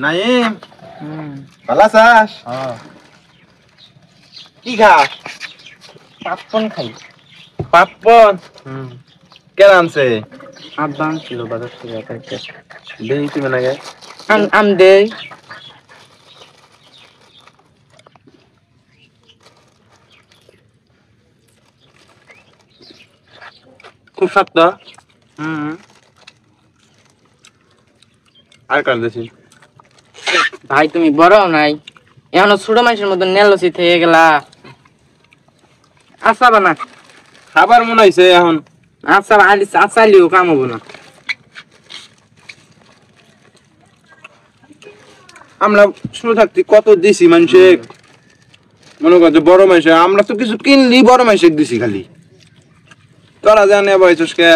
নাইম ভালো আছিস? কি খাস? পাপন খাই। পাপন কেন আনছে? আব্বা আনছিল বাজার থেকে খাইতে। দেই তুমি নাকি আম দেই। খুব শক্ত। আর কার দেছি ভাই তুমি বড় নাই, এখনো ছোট মানুষের মতো নেলসি থেকে গেলা। আচ্ছা বানা খাবার মনে হইছে এখন। আচ্ছা আচ্ছালিও কাম হবো না। আমরা শুরু থাকতে কত দিছি মানুষে, মনে করছে বড় মানুষে, আমরা তো কিছু কিনলি বড় মানুষে দিছি খালি। তোরা জানে বয়সস কে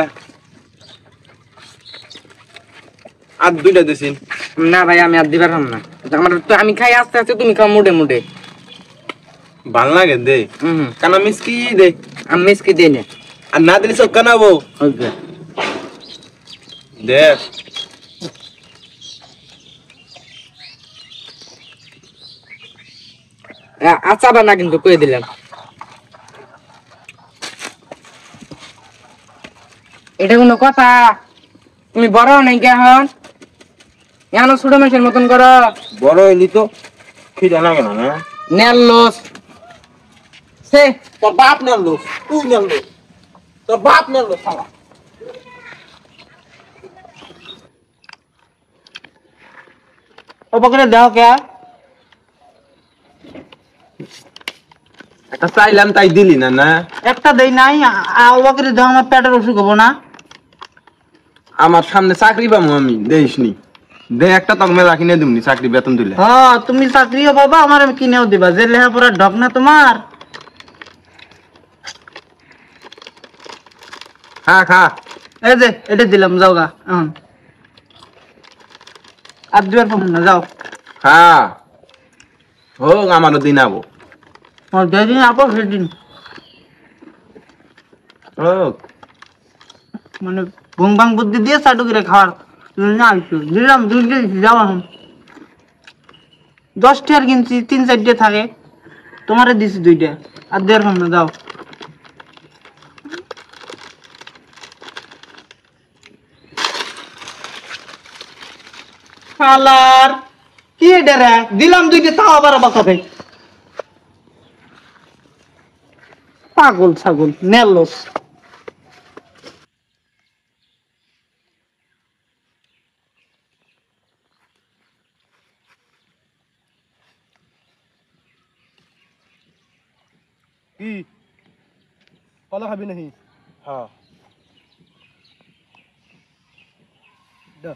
আর দুইটা দিছি না ভাই আমি আর দিবার না, আমার তো আমি খাই আস্তে আস্তে, তুমি খাও মুডে মুডে। ভাল লাগে দে কানা মিসকি দে। আমি মিসকি দেই না, আর না দিলি সব কানাবো দে। আচ্ছা বানা কিন্তু কয়ে দিলাম। এটা কোনো কথা? তুমি বড় নাই কে এখন, এখনো ছোট মানুষের মতন করো। বড় হইলি তো খিদা লাগে না। নেলস সে তোর বাপ নেলো, তুই নেলো, তোর বাপ নেলো শালা। ও পকেটে দাও কে? একটা চাইলাম তাই দিলি না। না একটা দেই নাই, ও পকেটে দাও, আমার পেটের অসুখ হবো না? আমার সামনে চাকরি পাবো আমি, দেইসনি দে একটা তক মেলা কিনে দিমনি চাকরি বেতন দিলে। হ্যাঁ তুমি চাকরিও পাবা, আমার কিনেও দিবা, যে লেখাপড়া ঢক না তোমার। খা খা। এই যে এটা দিলাম, যাও গা এখন। আর দিবার পাবো না, যাও। খা হোক আমারও দিন আবো। যেদিন আপো সেদিন হোক মানে ভুং ভাং বুদ্ধি দিয়ে চাটু করে খাওয়ার জন্য আইসো। দিলাম 2 কেজি, যাও এখন। 10 টাকার কিনছি, 3-4টে থাকে, তোমারে দিছি 2টা, আর দেড় পাবো না, যাও। শালার কি এটা রে, দিলাম 2টে, তাও আবার বাঁচাবে। পাগল ছাগল নেলস। কি কলা খাবি নাকি? হ্যাঁ দে।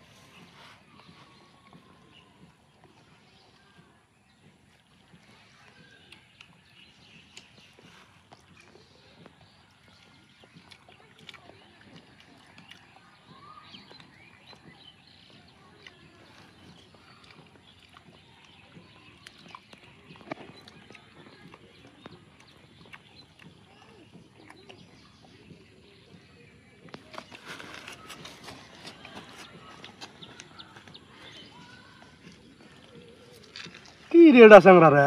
কি রেডা সাংরা রে,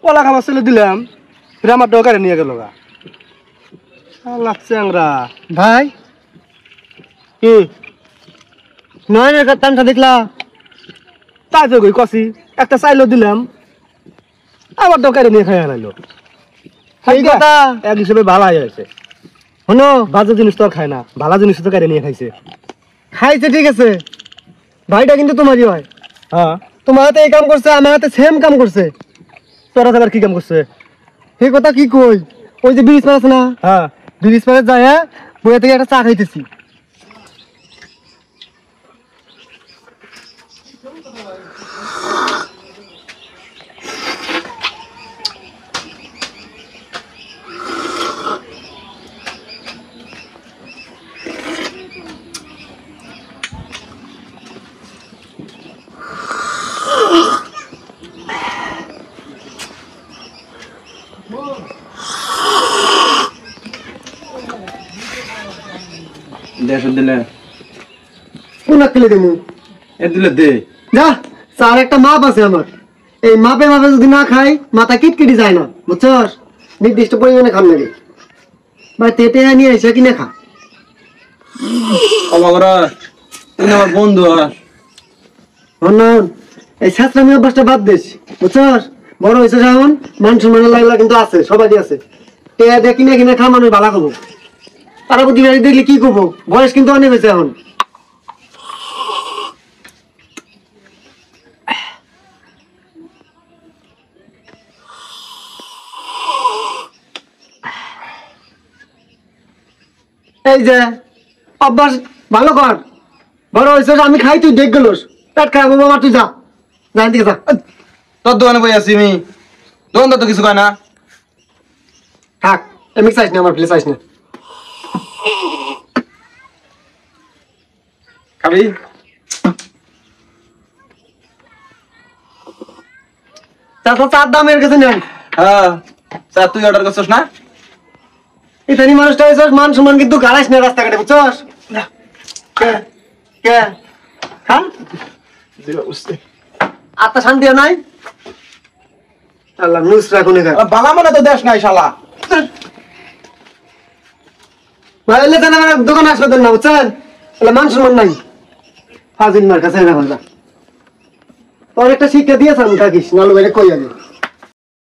কলা খাবার ছেলে দিলাম, ফির আমার দোকানে নিয়ে গেল গা। লাগছে আংরা ভাই কি নয়নের তামসা দেখলা? তাই তো কই কষি একটা চাইলো দিলাম, আমার দোকানে নিয়ে খাই আনাইলো। সেই কথা এক হিসেবে ভালো হয়েছে। শোনো, বাজে জিনিস তো আর খায় না, ভালো জিনিস তো কেড়ে নিয়ে খাইছে। খাইছে ঠিক আছে, ভাইটা কিন্তু তোমারই হয়। হ্যাঁ তোমার হাতে এই কাম করছে, আমার হাতে সেম কাম করছে। তোরা আবার কি কাম করছে? সেই কথা কি কই, ওই যে ব্রিজ পার আছে না, হ্যাঁ ব্রিজ পারে যায় বইয়া থেকে একটা চা খাইতেছি। দেশ দিলে কোন খেলে দেবো? এ দিলে দে যা স্যার একটা মাপ আছে আমার এই মাপে মাপে যদি না খাই মাথা কিটকিটি যায় না বুঝছস নির্দিষ্ট পরিমাণে খান লাগে ভাই তেতে নিয়ে এসে কিনে খা অবাক তুই আমার বন্ধু হনন এই ছাত্রামি অভ্যাসটা বাদ দিস বুঝছস বড় হয়েছে এখন মান সম্মান লাগলা কিন্তু আছে সবাই আছে তে দিয়ে কিনে কিনে খা মানুষ ভালো খাবো তারা বুদ্ধি বাড়ি দেখলে কি করবো বয়স কিন্তু অনেক হয়েছে এখন এই যে অভ্যাস ভালো কর বড় হয়েছে আমি খাই তুই দেখ গেলোস পেট খারাপ হবো আমার তুই যা যা দিকে যা তোর দোকানে বই আছি আমি দোকান তো কিছু কয় না থাক এমনি চাইস না আমার প্লেস চাইস না খাবি তারপর চার দাম এর কাছে নেন হ্যাঁ চা তুই অর্ডার করছিস না ইতানি মানুষটা হয়েছিস মান সম্মান কিন্তু গাড়াইস না রাস্তাঘাটে বুঝছস কে কে খান আত্মা শান্তি নাই আল্লাহ নুসরা কোনে গা বালা মানে তো দেশ নাই শালা ভাইলে জানা মানে দোকান আসবে না বুঝছেন তাহলে মান সম্মান নাই ফাজিল মার কাছে না ভালো তোর একটা শিক্ষা দিয়েছ আমি থাকিস নালো বাইরে কই আগে